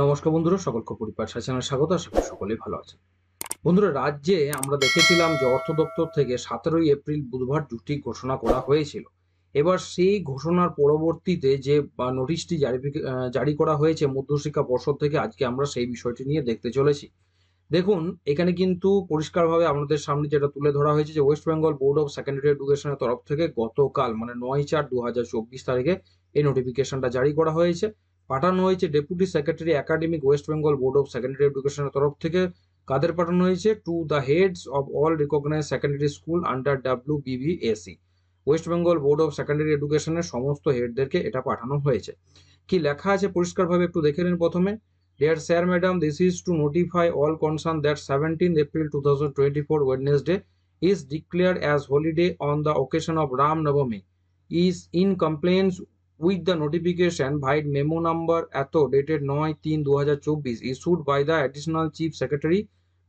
নমস্কার বন্ধুরা, সকলকে পরিবার চ্যানেলে স্বাগত। আশা করি সকলেই ভালো আছেন। বন্ধুরা, রাজ্যে আমরা দেখেছিলাম যে অর্থ দপ্তর থেকে 17ই এপ্রিল বুধবার ছুটি ঘোষণা করা হয়েছিল। এবার সেই ঘোষণার পরবর্তীতে যে নোটিশটি জারি করা হয়েছে মধ্যশিক্ষা পর্ষদ থেকে, আজকে আমরা সেই বিষয়টি নিয়ে দেখতে চলেছি। দেখুন, এখানে কিন্তু পরিষ্কারভাবে আমাদের সামনে যেটা তুলে ধরা হয়েছে যে West Bengal board of secondary এডুকেশনের তরফ থেকে গতকাল মানে 9/4/2024 তারিখে এই নোটিফিকেশনটা জারি করা হয়েছে। পাঠানো হয়েছে deputy secretary academic West Bengal board of secondary এডুকেশনের তরফ থেকে। কাদের পাঠানো হয়েছে? To the heads of all recognise secondary school under WBBSE। West Bengal board of secondary এডুকেশনের সমস্ত হেডদেরকে এটা পাঠানো হয়েছে। কি লেখা আছে পরিষ্কারভাবে একটু দেখে নিন প্রথমে। Dear Sir, Madam, this is to notify all concerned that 17th April 2024 Wednesday is declared as holiday on the occasion of Ram Navami is in compliance with the notification by memo number এত dated 9/3/2024 issued by the Additional Chief Secretary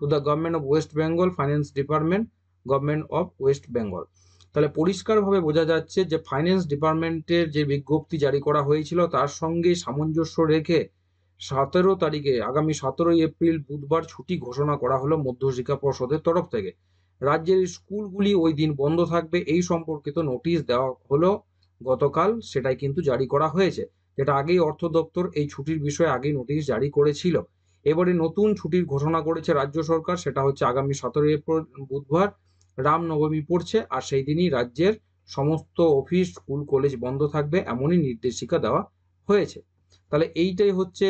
to the Government of West Bengal Finance Department, Government of West Bengal। তাহলে পরিষ্কারভাবে বোঝা যাচ্ছে যে finance ডিপার্টমেন্টের যে বিজ্ঞপ্তি জারি করা হয়েছিল তার সঙ্গে সামঞ্জস্য রেখে 17 তারিখে আগামী 17ই এপ্রিল বুধবার ছুটি ঘোষণা করা হলো মধ্যশিক্ষা পর্ষদের তরফ থেকে। রাজ্যের স্কুলগুলি ওই দিন বন্ধ থাকবে এই সম্পর্কিত নোটিশ দেওয়া হলো গতকাল, সেটাই কিন্তু জারি করা হয়েছে, যেটা আগেই অর্থ দপ্তর এই ছুটির বিষয়ে আগেই নোটিশ জারি করেছিল। এবারে নতুন ছুটির ঘোষণা করেছে রাজ্য সরকার, সেটা হচ্ছে আগামী 17 এপ্রিল বুধবার রামনবমী পড়ছে, আর সেই দিনই রাজ্যের সমস্ত অফিস স্কুল কলেজ বন্ধ থাকবে এমনই নির্দেশিকা দেওয়া হয়েছে। তাহলে এইটাই হচ্ছে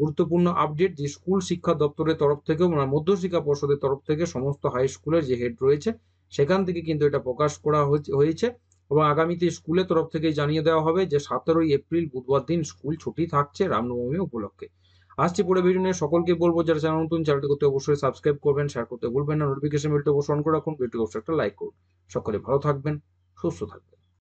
গুরুত্বপূর্ণ আপডেট যে স্কুল শিক্ষা দপ্তরের তরফ থেকেও মানে মধ্যশিক্ষা পর্ষদের তরফ থেকে সমস্ত হাই স্কুলের যে হেড রয়েছে সেখান থেকে কিন্তু এটা প্রকাশ করা হয়েছে এবং আগামীতে স্কুলের তরফ থেকেই জানিয়ে দেওয়া হবে যে 17ই এপ্রিল বুধবার দিন স্কুল ছুটি থাকছে রামনবমী উপলক্ষে। আসছে পরে ভিডিও নিয়ে, সকলকে বলবো যারা চ্যানেল নতুন চ্যানেলটি করতে অবশ্যই সাবস্ক্রাইব করবেন, শেয়ার করতে ভুলবেন না, নোটিফিকেশন বেলটি অবশ্যই অন করে রাখুন, ভিডিও অবশ্যই একটা লাইক করুন। সকলে ভালো থাকবেন, সুস্থ থাকবেন।